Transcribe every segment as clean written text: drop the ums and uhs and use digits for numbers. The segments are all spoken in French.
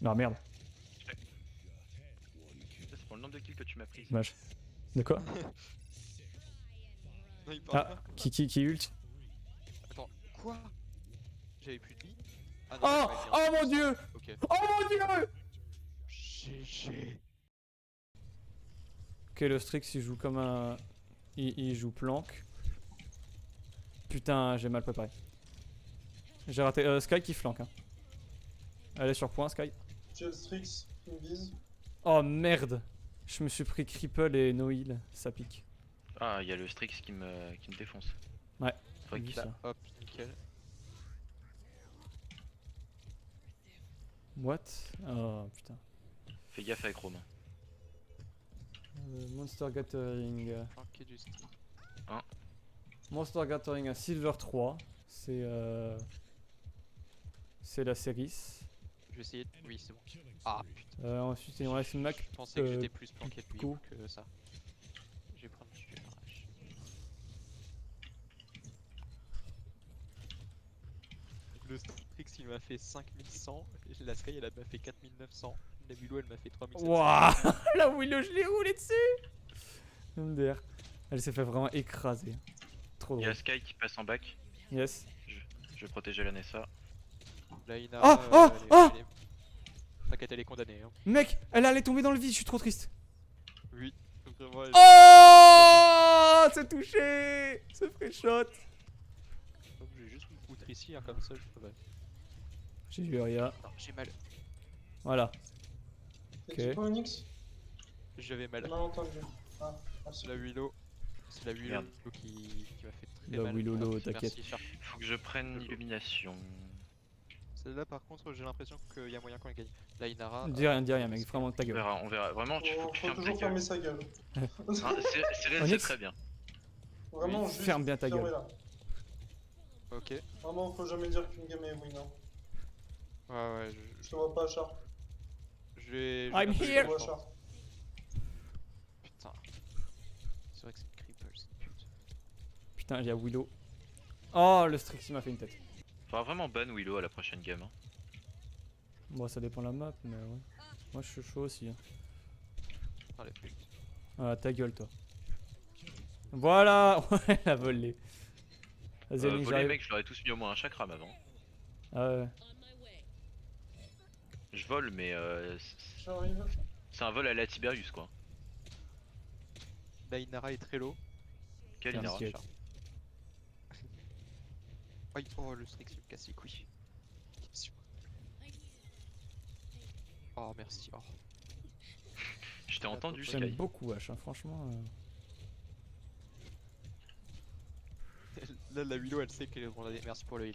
Non, merde. C'est pour le nombre de kills que tu m'as pris. Dommage. De quoi? Non, il parle Ah, pas. qui ult? Attends, quoi? J'avais plus de vie? Ah non, Oh! il Oh mon dieu! Ok. Oh mon dieu! GG. Ok, le Strix il joue comme un. Il joue planque. Putain, j'ai mal préparé. J'ai raté. Sky qui flanque. Hein. Elle est sur point, Sky. J'ai le Strix qui me vise. Oh merde! Je me suis pris cripple et no heal. Ça pique. Ah, il y a le Strix qui me défonce. Ouais. Faudrait qu'il- Ça. Hop, nickel. What? Oh putain. Fais gaffe avec Romain. Monster Gathering. Flanqué du stick. Monster Gathering à Silver 3. C'est la série. Je vais essayer. Oui, c'est bon. Ah putain. Ensuite, il nous reste Mac. Je pensais que euh, j'étais plus planqué de lui Pico. que ça. Je vais prendre du barrage. Le Strix il m'a fait 5100, et la Sky elle m'a fait 4900, la Willow elle m'a fait 3700. Wouah! La Willow, je l'ai roulé dessus! MDR. Elle s'est fait vraiment écraser. Trop Il y drôle. a Sky qui passe en back. Yes. Je vais protéger la Nessa. Là Ina, Oh, oh, oh t'inquiète, elle est condamnée. Hein. Mec, elle allait tomber dans le vide, je suis trop triste. Oui, donc vraiment, elle- Oh! C'est touché! C'est free shot! Donc, je vais juste me foutre ici, hein, comme ça je peux. J'ai eu Aria. Non, j'ai mal. Voilà. T'as Ok. dit quoi, Onyx? J'avais mal. Mal entendu. Ah, merci. C'est la Willow. C'est la Willow Merde. qui m'a fait très La mal. Willow, Merci, t'inquiète. merci, Sharp. Faut que je prenne illumination. Celle-là par contre j'ai l'impression qu'il y a moyen qu'on la gagne. La Inara. Dis rien, mec, vraiment ta On gueule. verra, on verra. Vraiment, faut Faut, que tu faut fermes ta toujours gueule. fermer sa gueule. Hein, Cyril, c'est Onyx très bien. Vraiment, Oui, juste ferme bien ta gueule. fermez-la. Ok. Vraiment, faut jamais dire qu'une game est win. Hein. Ouais, Je te vois pas, Sharp. je vais. I'm Je here. te vois, Sharp. Putain. C'est vrai que c'est Creeper, c'est pute. Putain, il y a Willow. Oh, le Strix il m'a fait une tête. Faudra vraiment ban Willow à la prochaine game. Hein. Bon, ça dépend de la map, mais ouais. Moi, je suis chaud aussi. Hein. Ah, la pute. Ah, ta gueule, toi. Voilà! Ouais, la volée. Vas-y, Link, Voler, j'arrive. mec, je leur ai tous mis au moins un chakram avant. Ah ouais. Je vole, mais J'arrive. c'est un vol à la Tiberius quoi. La Inara est très low. Quelle Tiens, Inara. monsieur. Aïe, oh le Strix il me casse les couilles. Question. Oh merci. Oh. Je t'ai entendu, J'aime Sky. beaucoup H, hein, franchement. Là la Willow elle sait qu'elle est condamnée. Merci pour le heal.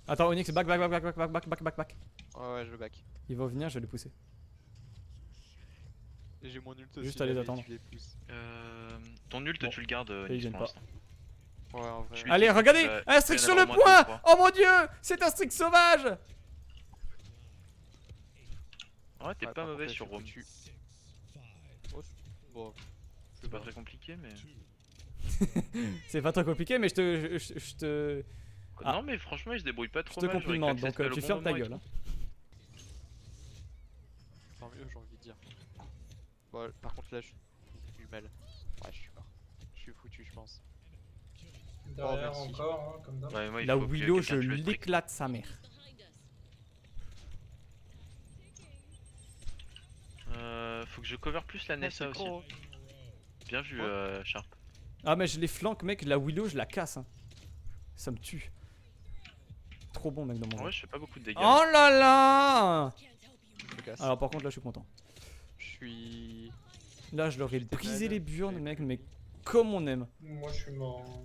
Attends, Onyx, back. Ouais je back. Il va venir, je vais le pousser. Et j'ai mon ult aussi. Juste à les là, attendre. je les pousse. Ton ult, Bon. tu le gardes ils Nix, viennent pour pas. l'instant. Ouais en vrai. Je lui- Allez, regardez! Un Strix il y en a sur le vraiment point! deux, trois. Oh mon dieu! C'est un Strix sauvage! Ouais, t'es Ouais, pas par mauvais contre, sur là, Rome. je suis foutu. Oh, bon. C'est pas très compliqué, mais. C'est pas trop compliqué, mais je te Ah. Non, mais franchement, il se débrouille pas trop te mal. j'aurais complimente, claqué donc cette balle au tu bon fermes ta moment et gueule. tout. Hein. Tant mieux j'ai envie de dire. Bon par contre là je suis du mal. Ouais je suis mort. Je suis foutu je pense. Derrière merci. encore, hein, comme d'hab. Ouais, moi, il La faut que Willow, je quelqu'un tue le Strix. l'éclate sa mère. Faut que je cover plus la Nessa aussi. Bien vu, Sharp. Ah, mais je les flanque, mec. La Willow, je la casse. Hein. Ça me tue. Trop bon, mec, dans mon En jeu. vrai, je fais pas beaucoup de dégâts. Oh là là! Je me casse. Alors, par contre, là, je suis content. Je suis. Là, je leur ai J'étais brisé mal. les burnes, mec, mais comme on aime. Moi, je suis mort.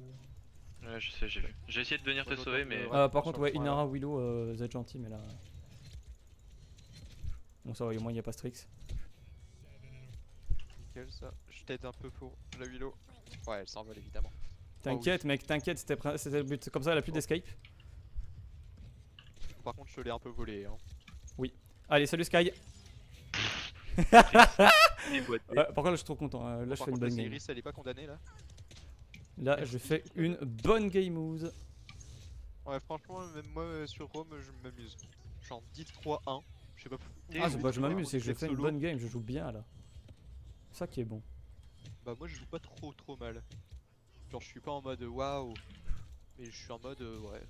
Ouais, je sais, j'ai vu. J'ai essayé de venir te Ouais, sauver, donc, mais. ouais. Par contre, ouais, sur le point, Inara, Willow, vous êtes gentils, mais là. Bon, ça va, au moins, il n'y a pas Strix. Nickel ça. Je t'aide un peu pour la Willow. Ouais elle s'envole évidemment. T'inquiète, mec, t'inquiète, c'était le but. Comme ça, elle a plus d'escape. Par contre je te l'ai un peu volé hein. Allez, salut Sky. Et boîte. Ouais, par contre, là, je suis trop content. Là, je Par fais une contre la bonne game. Iris elle est pas condamnée là. Là, je fais une bonne game moves. Ouais franchement même moi sur Rome je m'amuse. Genre 10-3-1. Je sais pas. Ah, c'est pas je m'amuse, c'est que je Vous fais êtes une solo. bonne game, je joue bien là. C'est ça qui est bon. Bah moi je joue pas trop mal. Genre je suis pas en mode waouh, mais je suis en mode ouais.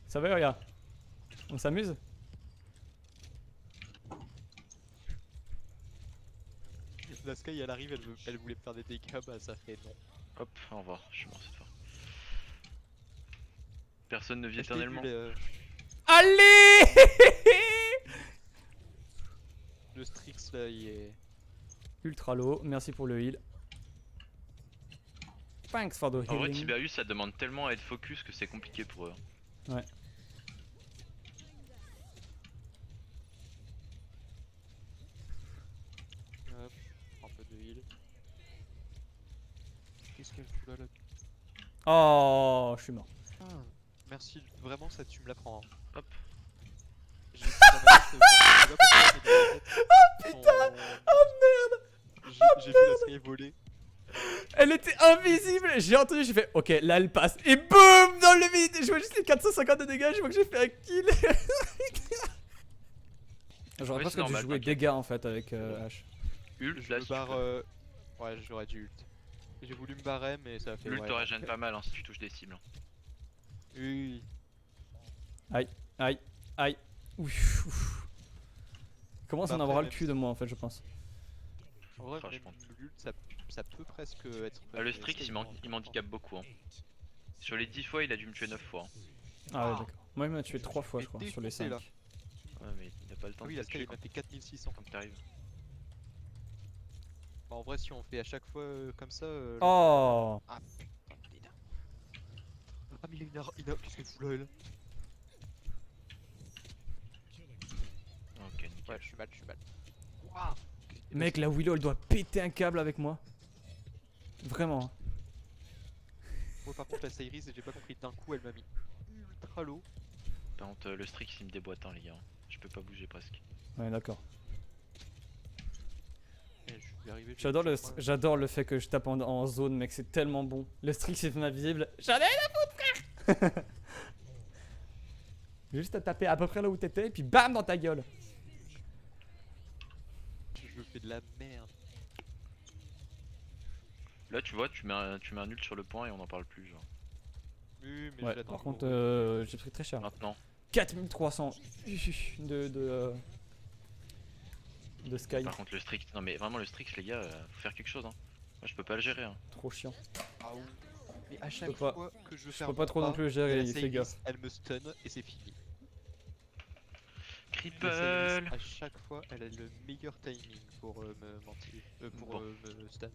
Ça va, regarde. On s'amuse? La Sky elle arrive, elle voulait me faire des dégâts, bah ça fait non. Hop, au revoir, je suis mort cette fois. Personne ne vit Je t'ai vu, éternellement. Allez! le Strix là il est. Ultra low, merci pour le heal. Thanks for the En vrai, healing. Tiberius ça demande tellement à être focus que c'est compliqué pour eux. Ouais. Hop, un peu de heal. Qu'est-ce qu'elle fout là, Oh, je suis mort. Ah, merci, vraiment ça tu me l'apprends. Hein. Hop. J'ai pris la manette, je sais pas pourquoi, mais dans la tête, Oh merde! j'ai vu la Sky voler. Elle était invisible! J'ai entendu, j'ai fait ok, là elle passe. Et boum! Dans le vide! Je vois juste les 450 de dégâts, je vois que j'ai fait un kill. J'aurais Oui, presque c'est dû normal, jouer t'inquiète. dégâts en fait avec H. Ult, Je là, me si tu barre. peux. Ouais, j'aurais dû ult. J'ai voulu me barrer, mais ça a fait. Ult Ouais, te non. régène pas mal hein, si tu touches des cibles. Oui. Aïe, aïe, aïe. Ouf, ouf. Commence à en Bah, avoir après, le cul de moi en fait, je pense. En vrai, Franchement. même l'ult, ça peut presque être. Le Strix il m'handicape beaucoup. Hein. Sur les 10 fois, il a dû me tuer 9 fois. Hein. Ah ouais, d'accord. Moi il m'a tué 3 fois, Mais je crois, sur les défoncé, 5. là. Ouais, mais il a pas le temps Ah oui, de la te Sky tuer il m'a fait 4600. quand t'arrives. Bah, en vrai, si on fait à chaque fois comme ça. Oh! Ah putain, Lina. Ah, mais il a qu'est-ce qu'elle fout là, elle? Ok, nickel. Ouais, je suis mal. Waouh! Mec, la Willow elle doit péter un câble avec moi. Vraiment. Moi, par contre, la Cyrus, j'ai pas compris. D'un coup, elle m'a mis ultra low. Par contre, le Strix il me déboîte, hein, les gars. Je peux pas bouger presque. Ouais, d'accord. Et je suis arrivé. J'adore le fait que je tape en zone, mec, c'est tellement bon. Le Strix est invisible. J'en ai rien à foutre, frère! J'ai juste à taper à peu près là où t'étais, et puis bam dans ta gueule. Je fais de la merde. Là, tu vois, tu mets un ult sur le point et on en parle plus, genre. Oui, mais Ouais, j'attends par pour- contre, j'ai pris très cher. Maintenant. 4300 de Sky. Par contre, le Strix, non mais vraiment, le Strix, les gars, faut faire quelque chose. Hein. Moi, je peux pas le gérer. Hein. Trop chiant. Ah ouh. Mais à chaque peux pas- fois que je veux Je faire peux pas mon trop non pas, plus le il y a gérer, la fais Cyrus, gaffe. elle me stun et c'est fini. La Cripple. Cyrus, à chaque fois, elle a le meilleur timing pour me mentir, pour Bon. me stun.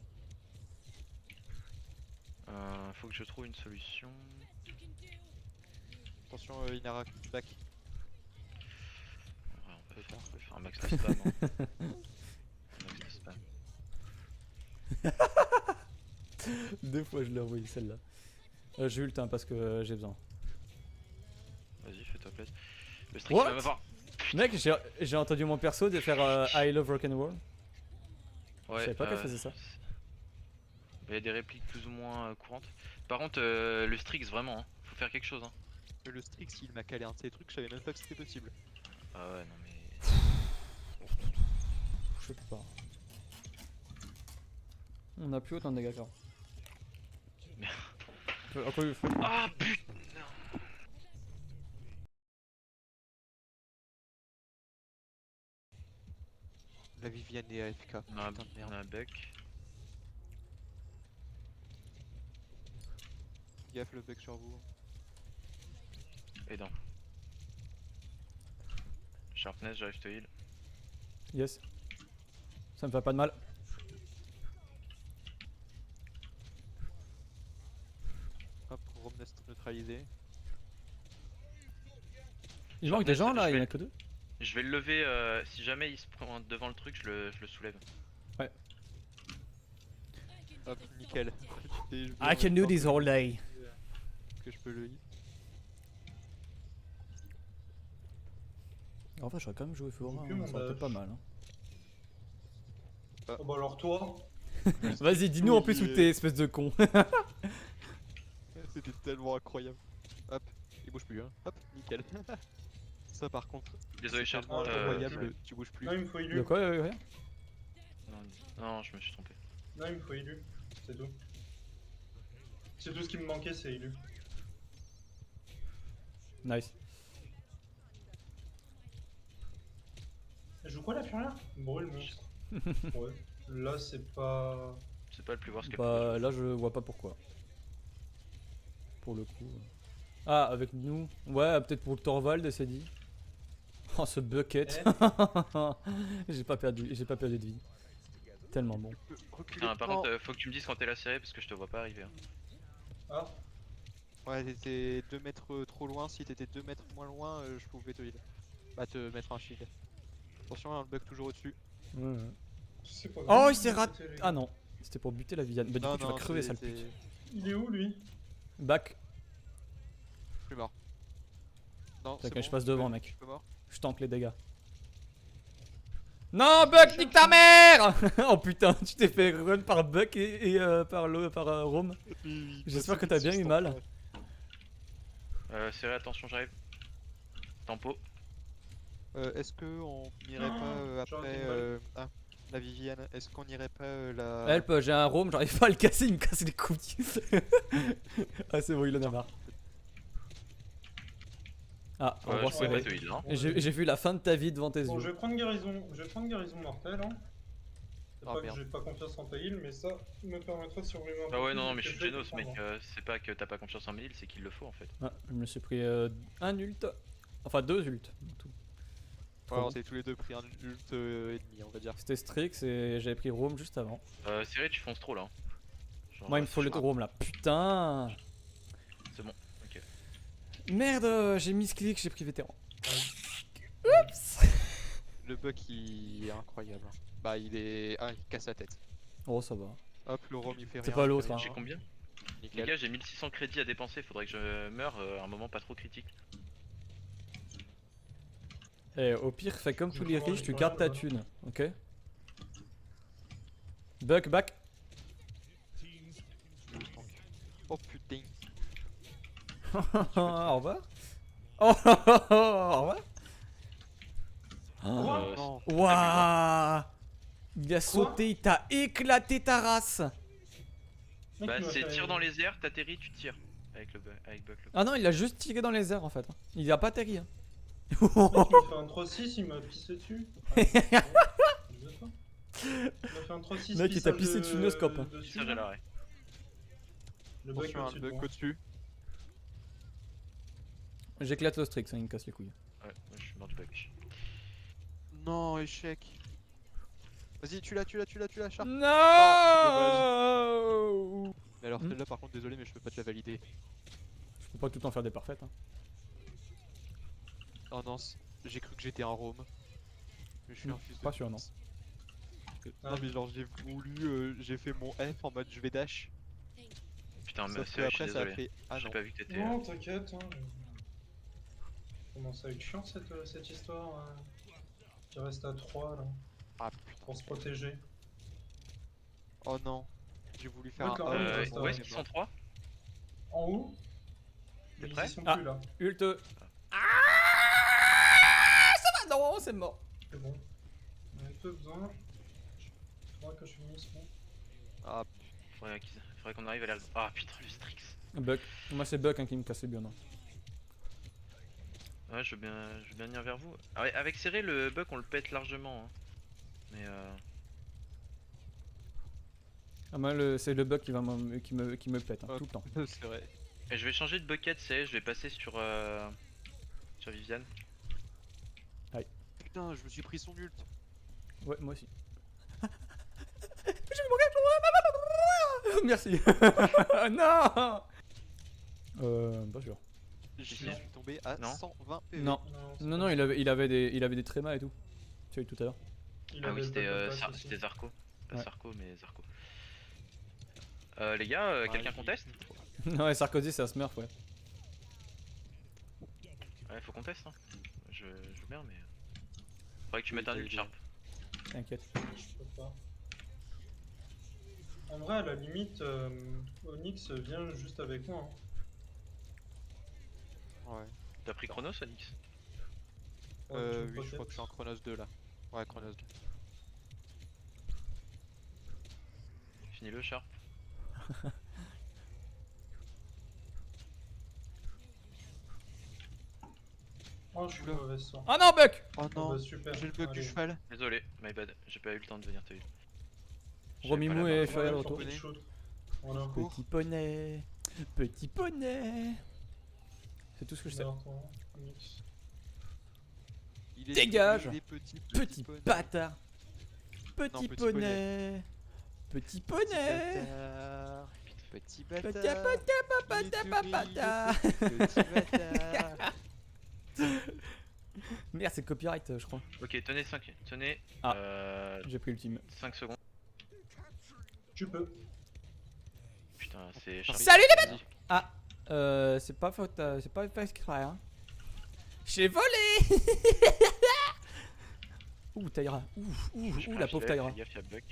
Faut que je trouve une solution. Attention, Inara, back. Ouais, on peut faire un max de spam. Hein. Un max de spam. 2 fois je l'ai envoyé celle-là. J'ai eu le temps parce que j'ai besoin. Vas-y, fais-toi plaisir. Le Strix, What? il va m'avoir. Mec, j'ai entendu mon perso de faire I love rock'n'roll. Ouais, savais pas qu'elle faisait ça. Il y a des répliques plus ou moins courantes. Par contre, le Strix, vraiment, hein. Faut faire quelque chose. Hein. Le Strix, il m'a calé un de ces trucs, je savais même pas que c'était possible. Ah ouais, non mais. Je sais pas. On a plus autant de dégâts qu'avant. Merde. Ah putain! La Vivienne est AFK, On a putain de on merde. a un bec. Gaffe le bec sur vous. Aidant. Sharpness, j'arrive te heal. Yes. Ça me fait pas de mal. Hop, Rome neutralisé. Il manque des gens là, il y en a que 2. Je vais le lever, si jamais il se prend devant le truc, je le soulève. Hop, nickel. Et je I can do this all day. que je peux le hit. En fait, j'aurais quand même joué fort, J'ai hein, plus mon ça aurait été dash. pas mal. Hein. Oh bah alors toi, Vas-y, dis-nous en plus où t'es, espèce de con. C'était tellement incroyable. Hop, il bouge plus hein. Hop, nickel. Ça par contre, Désolé, c'est Charles. tellement incroyable, tu bouges plus. Non, il me faut De élu. quoi rien? Non, je me suis trompé. Non, il me faut élu. C'est tout. C'est tout ce qui me manquait, c'est élu. Nice. Elle joue quoi la Furia? Brûle monstre. Ouais. Là, c'est pas. C'est pas le plus voir ce qu'elle Bah là je vois pas pourquoi. Pour le coup. Ah avec nous. Ouais peut-être pour le Torvald c'est dit. Oh ce bucket. j'ai pas perdu de vie. Tellement bon. Reculez. Ah, par Non. contre, faut que tu me dises quand t'es la série parce que je te vois pas arriver. Hein. Ah, Ouais, t'étais 2 mètres trop loin. Si t'étais 2 mètres moins loin, je pouvais te heal. Bah, te mettre un shield. Attention, hein, le bug toujours au-dessus. Ouais. je sais pas. Oh il s'est raté. Ah non. C'était pour buter la Viviane. Bah du Non, coup tu vas non, crever c'est- sale c'est- pute. Il est où lui? Back. Je suis mort. Non, T'as c'est qu'à bon, je passe je peux- devant mec. Je suis mort. Je tank les dégâts. Non Buck nique ta mère. Oh putain tu t'es fait run par Buck et par Rome. J'espère que t'as bien eu mal. Serré, attention, j'arrive. Tempo. Est-ce que on n'irait pas j'aurais après été mal. la Viviane? Est-ce qu'on n'irait pas la. Help, j'ai un Rome, j'arrive pas à le casser, il me casse les couilles. Ah c'est bon, il en a marre. Ah, au revoir Je pouvais pas Serré. te heal, hein. Bon, J'ai vu la fin de ta vie devant tes Bon, yeux. je vais prendre guérison mortelle. Hein. C'est Ah, pas que merde. j'ai pas confiance en ta heal, mais ça me permettra de survivre un peu. Ah ouais, plus, non, donc mais je suis je vais Genos, mec. prendre. C'est pas que t'as pas confiance en mes heals, c'est qu'il le faut en fait. Ah, je me suis pris un ult. Enfin 2 ults. en tout. Ouais, on s'est tous les deux pris un ult et demi, on va dire. C'était Strix et j'avais pris Rome juste avant. Serré, tu fonces trop là. Hein. Genre, Moi il me faut le Rome là. Putain. C'est bon, ok. Merde, j'ai mis ce clic, j'ai pris vétéran. Le bug il est incroyable. Bah, il est. Ah, il casse la tête. Oh ça va. Hop, le Rome il fait rien. C'est pas il fait l'autre, rien. hein. J'ai combien? Les Nickel. gars, j'ai 1600 crédits à dépenser, faudrait que je meure à un moment pas trop critique. Et au pire, fais comme Je tous les prends riches, les tu points, gardes ta là. thune, ok? Buck, back. Oh putain. Au revoir. Oh, au revoir. Quoi Non. Waouh! Il a sauté, il t'a éclaté ta race. Mec, Bah, il m'a c'est fait- tir dans les airs, t'atterris, tu tires. Avec Buck. Ah non, il a juste tiré dans les airs en fait. Il a pas atterri. Hein. Mec, il m'a fait un 3-6, il m'a pissé dessus. Il m'a fait un 3-6. Mec, il t'a pissage pissé dessus, no scope, hein. dessus, Tirage à l'arrêt. Le bug Attention, un au-dessus de bug moi. au-dessus. J'éclate le Strix, hein, il me casse les couilles. Ouais, moi, je suis mort du bug. Non, échec. Vas-y, tu l'as, Char. Non! Mais alors, Hmm. celle-là, par contre, désolé, mais je peux pas te la valider. Je peux pas tout le temps faire des parfaites. Hein. Oh non, j'ai cru que j'étais un Rome. Mais je suis Non, un fils de pas sûr, pute. Ah. Non, mais genre, j'ai voulu, j'ai fait mon F en mode je vais dash. Putain, mais Sauf que c'est vrai, je suis après, ça a désolé. fait. Ah J'ai non. pas vu que t'étais. Non, t'inquiète. Hein. Comment ça va être chiant cette histoire. Il reste à 3 là, Ah putain. pour se protéger. Oh non. J'ai voulu faire Ouais, un quand A, même, mais reste bon, Où est-ce c'est qu'ils mort. sont 3? En haut T'es Ils prêt? y sont Ah. plus là. Ult. Ah, ça va, non, c'est mort. C'est bon. On a un peu besoin. Faudra que je finisse bon. Ah Faudrait qu'on arrive à la. Ah putain, le Strix. Buck. Moi, c'est Buck hein, qui me casse les bien. Non. Ouais, je veux bien venir vers vous. Ah ouais, avec serré, le Buck, on le pète largement. Hein. Mais Ah, moi, c'est le Buck qui me pète hein, Hop. tout le temps. c'est vrai. Et je vais changer de bucket, c'est, je vais passer sur Viviane. Putain, je me suis pris son ult. Ouais, moi aussi. Merci. Non. Pas sûr. Je Si. suis tombé à Non. 120 PV. Non. c'est Non, pas non, ça. il avait des trémas et tout. Tu as eu tout à l'heure. Il Ah avait oui, le c'était bug de passe aussi. c'était Zarco. Pas Ouais. Sarko, mais Zarco. Les gars, quelqu'un conteste? Ouais, Sarkozy, c'est un smurf, ouais. Ouais, faut qu'on teste. Hein. Je veux bien, mais. Faudrait que tu mettes un ult sharp. T'inquiète. Je peux pas. En vrai, à la limite, Onyx vient juste avec moi. Hein. Ouais. T'as pris Chronos, Onyx? Oui, je crois que je suis en Chronos 2 là. Ouais, Chronos 2. Finis le Sharp. Oh, je suis Oula. mauvais sang. Ah non, Buck! Oh Oh, non, bah, super. j'ai le bug du Allez. cheval. Désolé, my bad. J'ai pas eu le temps de venir te dire. Romimou J'avais et pas la Furia de Ouais, retour. faut shoot. Voilà. Cours. Petit poney. Petit poney. C'est tout ce que je sais. Alors, attends, mix. Il est Dégage. il est petit, Petit poney. bâtard. Petit petit poney. Petit poney. bâtard. Petit Petit bâtard. bâtard. Petit bâtard. Merde, c'est copyright, je crois. Ok, tenez 5. Tenez. Ah. J'ai pris l'ultime. 5 secondes. Tu peux. Putain, c'est Sharp. Salut les Vas-y. Ah, c'est pas faute, c'est pas exprès, hein. J'ai volé. Ouh, Taïra. Ouh, la pauvre Taïra. Fais gaffe, y'a Buck.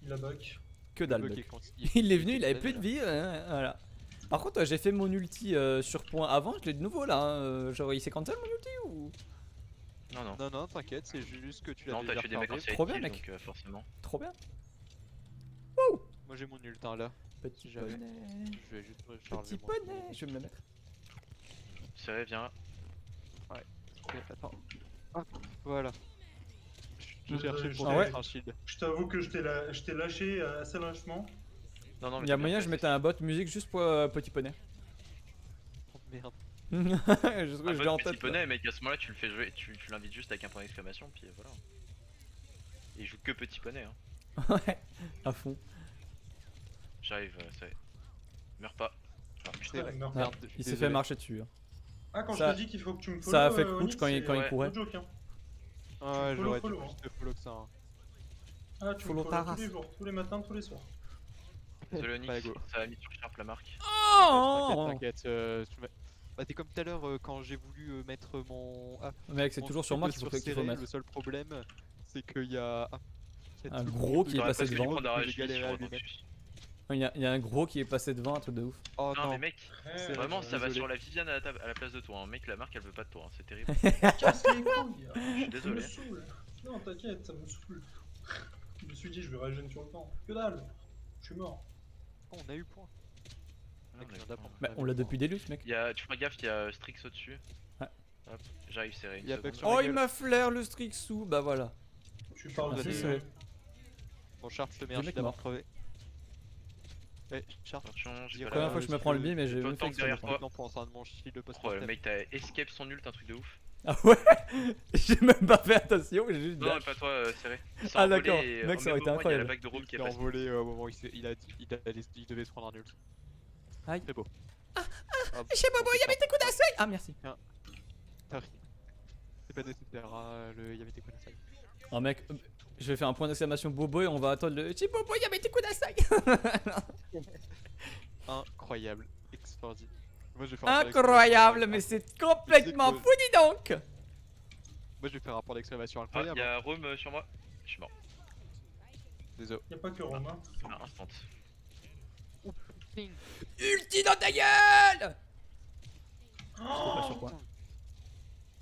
Il a back. Que dalle, Le bug mec. est conti- Il est venu, il avait est plus de vie, voilà. Par contre, j'ai fait mon ulti sur point avant, je l'ai de nouveau là. Hein. Genre, il s'est cancel mon ulti ou. Non, non. Non, non, t'inquiète, c'est juste que tu l'as Non, t'as déjà tué des mecs en retardé. Trop side bien, kill, mec. donc forcément. Trop bien. Moi j'ai mon ultin là. Petit Jamais. poney. Je vais juste recharger Petit mon- poney. Je vais me le mettre. Serré, viens. Ok, attends. Hop, voilà. Je Ah cherchais pour ouais. mettre un shield. Je t'avoue que je t'ai lâché assez lâchement. Non, non, mais Il y a t'as bien moyen, fait, je mettais c'est- un bot musique juste pour petit poney. Oh merde. Je trouve que Un je l'ai vote en petit tête. poney, mec, à ce moment-là, tu le fais jouer, tu l'invites juste avec un point d'exclamation, puis voilà. Et il joue que petit poney, hein. Là. Ouais, à fond. J'arrive, ça y est. Meurs pas. Ah, C'est Putain, vrai. il meurt Ah, pas. Merde, il s'est désolé. fait marcher dessus. Hein. Ah, quand Ça- je te dis qu'il faut que tu me follow. Ça a fait Onyx, couch quand il c'est courait. no joke, hein. Ouais, Follow, j'aurais dû follow, plus te follow que ça. Hein. Ah, tu me Follow follow ta tous race. les jours, tous les matins, tous les soirs. Désolé, Pas Onyx, go. ça a mis sur Sharp la marque. Oh T'inquiète, bah t'es comme tout à l'heure quand j'ai voulu mettre mon... Ah, Mec, c'est mon toujours sur shield moi qu'il faut serré, mettre. Le seul problème, c'est qu'il y a... il y a Un tout le gros monde qui qui est T'aurais passé presque dû devant. prendre que Arachne j'ai galéré à sur lui donc mettre. Il y a un gros qui est passé devant, un truc de ouf. Oh Non, non, mais mec, Frère, vraiment, ça va désolé. sur la Viviane à la place de toi. Hein. Mec, la marque, elle veut pas de toi, hein. C'est terrible. casse les couilles. Je suis désolé. Ça me saoule. Non, t'inquiète, ça me saoule. Je me suis dit, je vais régénérer sur le temps. Que dalle. Je suis mort. Oh, on a eu point. Non, Mec, mais je viens attends. d'apprendre. Bah, on l'a depuis des luttes, mec. Tu feras gaffe, il y a Strix au-dessus. Ouais. Hop, j'arrive serré. Il y a Une Buck seconde. sur Oh, la il gueule. m'a flair le Strixou. Bah voilà. Tu parles Ah, de désolé. c'est- Bon, Sharp, je te mets Le un mec shield avant mort. de crever. Eh, Sharp, Attention, j'ai Dis pas rien, Première la... fois que je me je prends le te- bim, mais j'ai Toi, même fait tank derrière exprès. toi. non, pour de mon shield post Oh, le mec, t'as escape son ult, un truc de ouf. Ah ouais. J'ai même pas fait attention, j'ai juste Non, dash. pas toi, serré. Il s'est Ah, envolé d'accord. et Mec, au ça aurait même été moment, Il y a incroyable. la vague de Rome qui Il est s'est passée. envolé au moment où il devait se prendre un ult. Aïe. C'est beau. Chez Bobo, il y avait tes coups d'assaut. Ah merci. C'est pas nécessaire, hein, il y avait tes coups d'assai. Oh mec, je vais faire un point d'exclamation Bobo et on va attendre le. Chez Bobo, il y avait tes coups d'assaut. Incroyable, extraordinaire. Moi je vais faire un point Incroyable, d'exclamation. mais c'est complètement que- fou, dis donc. Moi je vais faire un point d'exclamation Ah, incroyable. y'a Rome sur moi. Je suis mort. Désolé. Y'a pas que Romain. Ah, instant. Ulti dans ta gueule. Oh, sur point.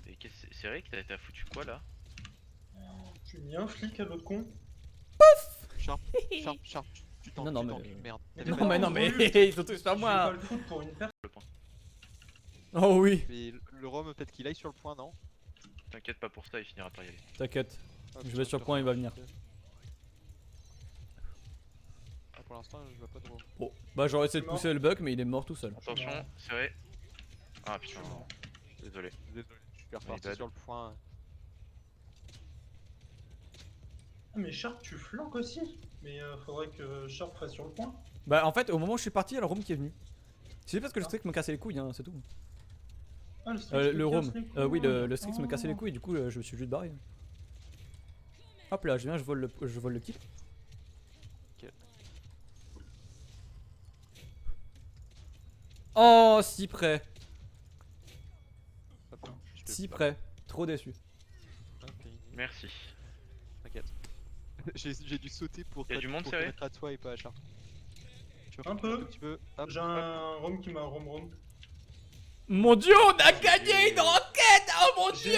Et c'est vrai que t'as foutu quoi là? j'ai mis un flic à l'autre con. Sharp, tu t'en Non, non, tu mais- t'en- merde. Non mais non mais ils sont tous sur Je vais pas moi. le foutre pour une perte. Le point. Oh oui. Mais le Rome peut-être qu'il aille sur le point, non? T'inquiète pas pour ça, il finira par y aller. T'inquiète. Ah, Je putain, vais sur le point, il va venir. Ah, pour l'instant je vois pas de Rome. Bon, bah j'aurais essayé de pousser le buck, mais il est mort tout seul. Attention, Non. serré. Ah putain, désolé. Désolé, je suis reparti bad. sur le point. Ah, mais Sharp, tu flanques aussi. Mais faudrait que Sharp fasse sur le point. Bah en fait, au moment où je suis parti, il y a le Rome qui est venu. C'est parce que le Strix me cassait les couilles, hein, c'est tout. Ah, le Strix Le me Rome. casse les couilles. Oui, le Strix me cassait les Oh. couilles, du coup je me suis juste barré. Hop là, je viens, je vole le kill. Ok. Oh, si près. Hop, je te- Si près. Trop déçu. Ok, Merci. T'inquiète. J'ai dû sauter pour Y'a du monde pour serré te mettre à toi et pas à Sharp. Tu vas Un reculer peu. petit peu. Hop, J'ai hop. un Rome qui m'a Rome. Mon dieu, on a gagné une roquette. Oh mon dieu.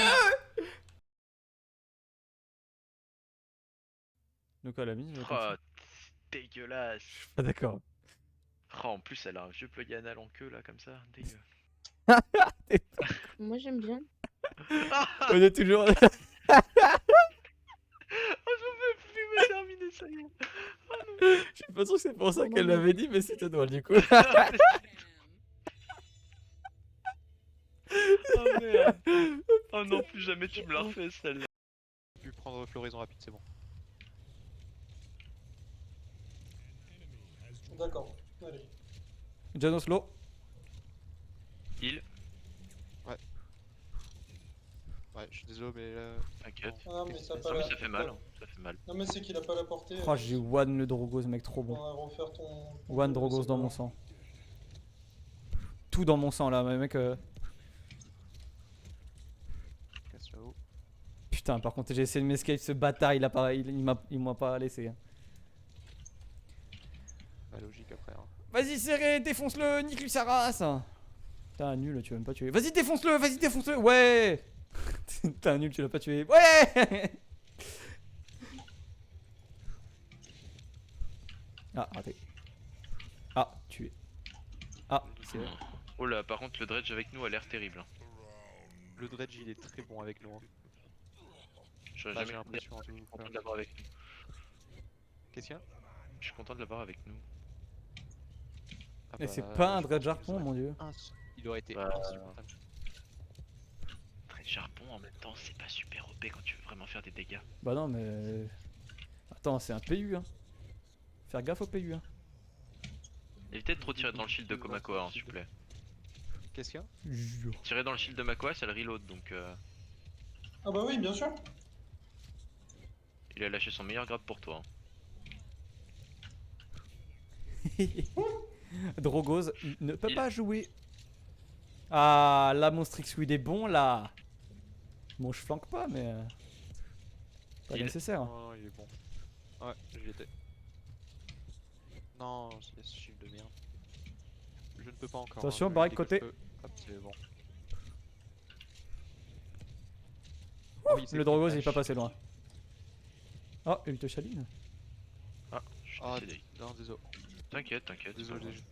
Donc à la mine, Oh, dégueulasse. pas d'accord. Oh, en plus, elle a un vieux plug anal en queue là, comme ça. Dégueu. Moi j'aime bien. On est toujours. Oh, j'en peux plus me terminer, ça y est. Je suis pas sûr que c'est pour ça qu'elle l'avait dit, mais c'était drôle du coup. Oh merde. Oh non, plus jamais tu me la refais celle-là. J'ai pu prendre floraison rapide, c'est bon. D'accord, allez. Janos low. Il, Ouais, je suis désolé, mais là. t'inquiète. Ah, mais ça a Non, pas mais la... ça fait mal, hein. Ça fait mal. Non, mais c'est qu'il a pas la portée. Oh, j'ai one le Drogos, mec, trop bon. On va refaire ton... One Drogos dans mon sang. Tout dans mon sang là, mec. Casse là-haut. Putain, par contre, j'ai essayé de m'escape, ce bâtard, il m'a pas laissé. Bah, logique après. Hein. Vas-y, serré, défonce-le, nique-lui sa race. T'es un nul, tu vas même pas tuer. Vas-y, défonce-le, ouais. T'es un nul, tu l'as pas tué. Ouais. Ah, raté. Ah, tué. Ah, c'est vrai. Oh là, par contre, le dredge avec nous a l'air terrible. Hein. Le dredge il est très bon avec nous. Hein. J'aurais Bah, jamais j'ai l'impression en Je tout suis content cas. de l'avoir avec nous. Qu'est-ce qu'il y a? Je suis content de l'avoir avec nous. Ah Mais bah, c'est pas un je dredge pense harpon, qu'il mon dieu. Il aurait été Bah, insupportable. Dredge harpon en même temps, c'est pas super OP quand tu veux vraiment faire des dégâts. Bah non, mais. Attends, c'est un PU, hein. Faire gaffe au PU, hein. Évitez de trop tirer dans le shield de Komakoa, hein, s'il vous plaît. Qu'est-ce qu'il y a? Jure. Tirer dans le shield de Makoa, ça le reload donc Ah bah oui, bien sûr. il a lâché son meilleur grade pour toi. Hein. Drogos ne peut Il- pas jouer. Ah, là, mon Strixweed est bon, là. Bon, je flanque pas, mais. Pas Il- nécessaire. Non, il est bon. Ouais, j'y étais. Non, c'est ce shield de merde. Je ne peux pas encore. Attention, hein, mais barrique dès que côté. je peux, hop, c'est bon. Oui, c'est Le pris une Drogos il est pas hache. passé loin. Oh, il te chaline. Ah, je suis Ah, décédé. non, désolé. T'inquiète, t'inquiète. c'est pas Désolé. grave.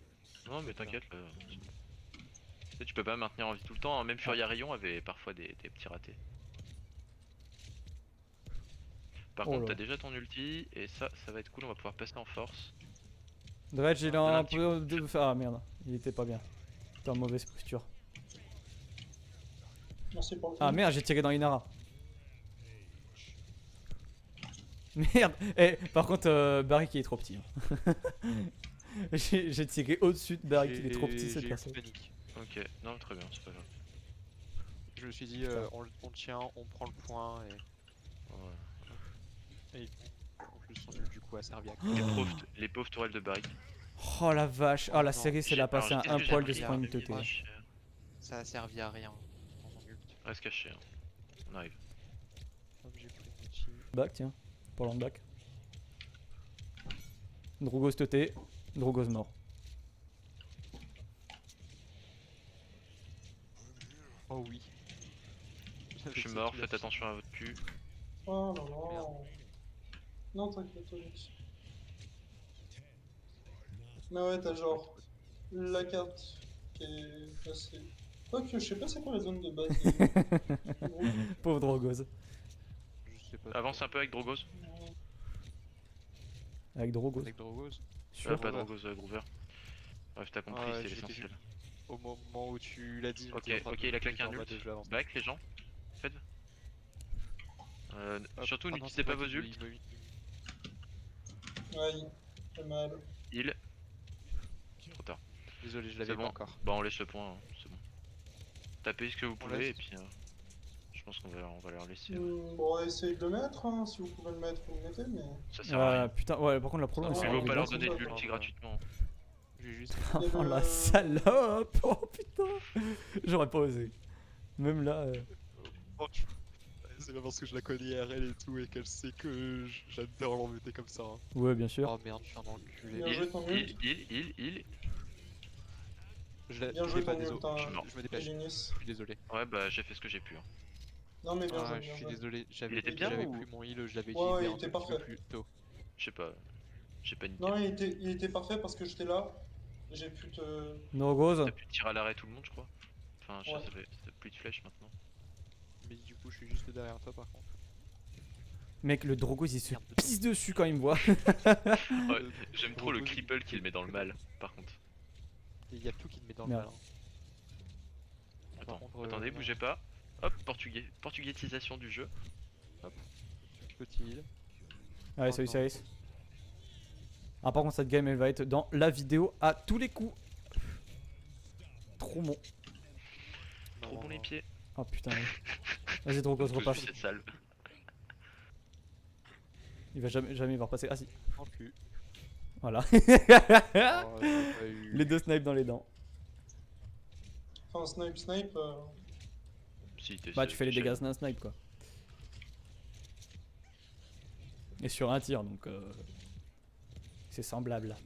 Non, mais t'inquiète. Tu sais, tu peux pas maintenir en vie tout le temps. Hein. Même Furia Rayon avait parfois des petits ratés. Par Oh contre, là. t'as déjà ton ulti et ça va être cool. On va pouvoir passer en force. Dredge, il est Là, en un petit peu de. Ah merde, il était pas bien. T'es en mauvaise posture. Merci pour le Ah film. merde, j'ai tiré dans Inara. Merde. Eh, par contre, Barrick il est trop petit. Hein. J'ai tiré au-dessus de Barrick, il est trop petit cette J'ai eu personne. panique. Ok, non, très bien, c'est pas grave. Je me suis dit, on le tient, on prend le point Ouais. et en plus son ult du coup a servi à Les pauvres tourelles de Barrick. Oh la vache. Oh la Non, série, c'est J'ai- la passé alors, à qu'est-ce un que j'ai poil de appris, se prendre une hein, teuté. Reste ça a servi à rien. Son ult. caché. Hein. On arrive. Hop, j'ai pris une ulti. Back, tiens. Parlant de back. Drogos teuté. Drogos mort. Oh oui. Je suis mort, faites attention à votre cul. Oh non, non. Non, t'inquiète, Onyx. Mais ouais, t'as genre la carte qui est assez. Quoique, je sais pas c'est quoi la zone de base. du groupe. Pauvre Drogos. Je sais pas. Avance un peu avec Drogos. Avec Drogos. Avec Drogos. Sûr. Pas Groover. Drogos, Groover. Bref, t'as compris, Ah, c'est j'étais l'essentiel. Au moment où tu l'as dit, Ok, j'étais en train ok, de il a claqué me un dire en mode, ult. je vais avancer. Back les gens. Faites. Surtout Ah non, n'utilisez c'est pas moi vos qui ults. Aïe, fait mal. Il. Trop tard. Désolé, je C'est l'avais bon. pas encore. Bah on laisse le point, hein, c'est bon. Tapez ce que vous On pouvez laisse. et puis je pense qu'on va leur laisser. Bon, essayez de le mettre, hein. Si vous pouvez le mettre, vous le mettez, mais. Ça sert à rien. Putain, ouais, par contre, la prolonge, Ça c'est Il va, faut pas horrible. leur c'est donner de pas l'ulti grave. gratuitement. J'ai juste. Oh la salope. Oh putain. J'aurais pas osé. Même là. C'est pas parce que je la connais IRL et tout et qu'elle sait que j'adore l'embêter comme ça. Hein. Ouais, bien sûr. Oh merde, je suis un enculé. Bien joué ton ult. Il. Bien Je joué l'ai pas, ton désolé. ult, hein, Je me dépêche. Genius. Je suis désolé. Ouais, bah j'ai fait ce que j'ai pu. Hein. Non mais bien Ah, joué, je bien suis joué. désolé. Il était bien J'avais ou- plus mon heal, je l'avais Ouais, ouais, utilisé il un était tout petit peu parfait. plus tôt. Je sais pas. J'ai pas une idée. Non, il était parfait parce que j'étais là. J'ai pu te... No goes. T'as pu tirer à l'arrêt tout le monde, je crois. Enfin, je Ouais. sais pas, t'as plus de flèches maintenant. Mais du coup, je suis juste derrière toi par contre. Mec, le Drogos il se Merde de pisse dessus quand il me voit. Ouais, j'aime trop le Drogos, cripple qui le met dans le mal, par contre. Il y a tout qui te met dans le Merde. mal. Hein. Attends, contre, attendez, bougez pas. Hop, portugaitisation du jeu. Petit heal. Allez, Oh salut non. Cyrus. Ah, par contre, cette game elle va être dans la vidéo à tous les coups. Trop bon. Trop Non, bon les non. pieds. Oh putain, oui. Vas-y, Drogos, repasse. C'est sale. Il va jamais y voir passer. Ah si, Non plus. voilà. Oh, j'ai pas eu. Les deux snipes dans les dents. Enfin, snipe... Si, t'es Bah, tu fais les dégâts d'un snipe quoi. Et sur un tir donc. C'est semblable.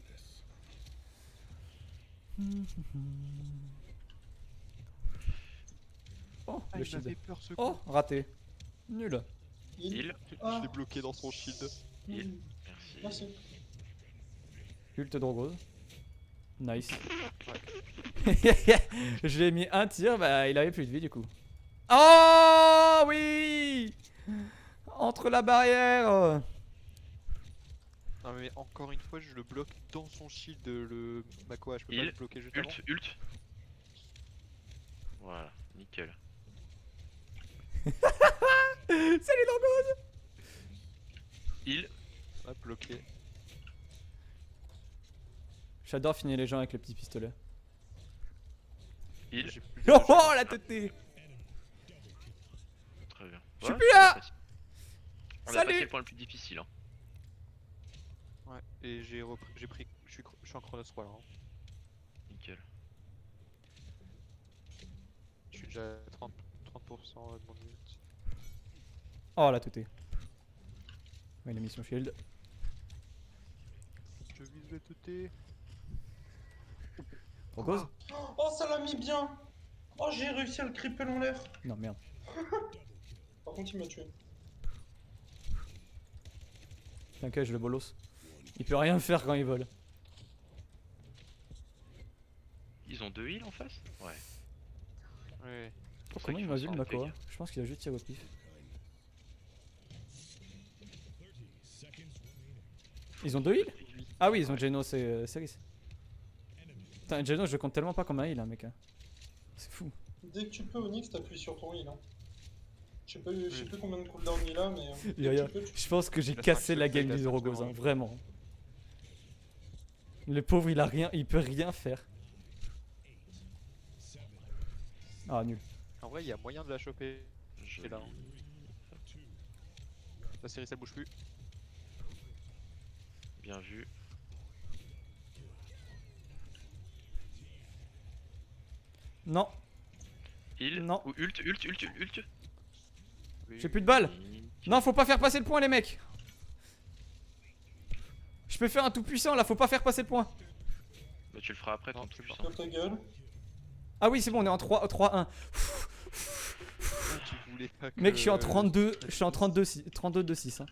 Oh, Ah, le il m'a fait shield. peur ce coup. Oh, raté. Nul. Heal, Ah. Je l'ai bloqué dans son shield. heal. Hmm, Merci. Merci. Ult Drogos. Nice. Je lui ai mis un tir, bah il avait plus de vie du coup. Oh oui. Entre la barrière. Non mais encore une fois, je le bloque dans son shield, le Makoa. Je peux pas Heal, le bloquer juste avant. Ult. Voilà, nickel. Salut Drogos. Heal, Ah, bloqué. J'adore finir les gens avec le petit pistolet. heal. J'ai plus Oh, de- oh la tête. Très bien. Je suis Ouais, plus là. c'est facile. On a Salut. passé le point le plus difficile. Hein. Ouais, et j'ai pris. Je suis en chronos 3 là. Hein. Nickel. Je suis déjà à 30% de mon ult. Oh la tête. Ouais, la mission shield. Je vise le TT. Drogos. Oh, ça l'a mis bien. Oh, j'ai réussi à le cripple en l'air. Non merde. Par contre, il m'a tué. T'inquiète, je le bolos. Il peut rien faire quand il vole. Ils ont 2 heals en face? Ouais. Ouais. Pour ça Comment qu'ils il font m'a vu le ça en Makoa? dégâts. Je pense qu'il a juste tiré au pif. Ils ont deux heals? Ah oui, ils ont Genos et Ceris. Putain, Genos, je le compte tellement pas comme un heal, hein, mec. Hein. C'est fou. Dès que tu peux, Onyx, t'appuies sur ton heal. Hein. Je sais plus combien de cooldowns il a, mais... dès Yaya, que tu peux, tu- je pense que j'ai Il a cassé cinq la secondes, game il a du cinq Drogos, hein, secondes. vraiment. Le pauvre, il a rien, il peut rien faire. Ah, nul. En vrai, il y a moyen de la choper. Je- C'est là. Hein. La série, ça bouge plus. Bien vu. Non, Heal. Non. Ou ult. j'ai plus de balles. Nickel. Non, faut pas faire passer le point, les mecs. Je peux faire un tout puissant là, faut pas faire passer le point. Bah tu le feras après Non, ton c'est truc. pas. Ferme ta gueule. Ah oui, c'est bon, on est en 3-1. Tu voulais pas que... Mec, je suis en 32, je suis en 32 de 6. Hein.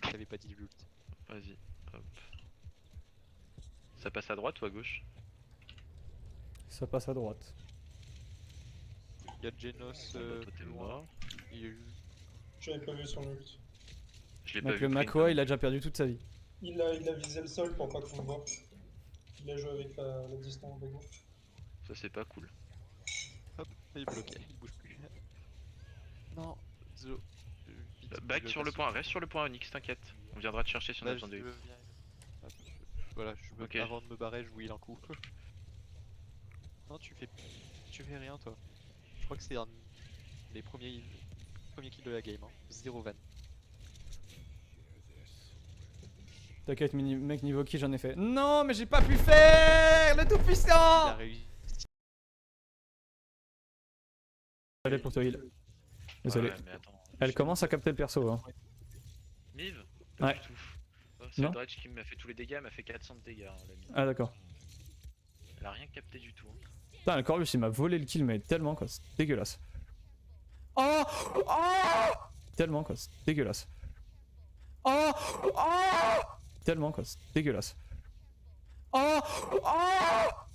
T'avais pas dit l'ult. Vas-y. Hop. Ça passe à droite ou à gauche? Ça passe à droite. Il y a Genos Bon, bah, toi t'es plus loin. mort. Il y a eu... J'avais pas vu son ult. Je l'ai pas Mec, vu. le Makoa, il a déjà perdu toute sa vie. Il a visé le sol pour pas qu'on le voit. Il a joué avec la distance de gauche. Ça c'est pas cool. Hop, il est bloqué, il bouge plus. Non, Zo. Back sur le point, reste sur le point Onyx, t'inquiète. On viendra te chercher si on a Là, besoin de heal. Voilà, Ok. avant de me barrer, je wheel un coup. Non, tu fais rien toi. Je crois que c'est un des premiers kills de la game. Hein. 0 van. T'inquiète, mec, niveau qui j'en ai fait. Non, mais j'ai pas pu faire le tout Il a puissant. réussi. Allez pour toi, heal. Désolé. Ouais, mais attends. Elle commence à capter le perso. Hein. Mive? Pas Ouais. du tout. Oh, c'est Non. le Dredge qui m'a fait tous les dégâts, m'a fait 400 de dégâts. Hein, la Mive. Ah, d'accord. Elle a rien capté du tout. Putain, le Corvus il m'a volé le kill, mais tellement quoi, c'est dégueulasse. Oh oh tellement quoi, c'est dégueulasse. Oh oh tellement quoi, c'est dégueulasse. Oh oh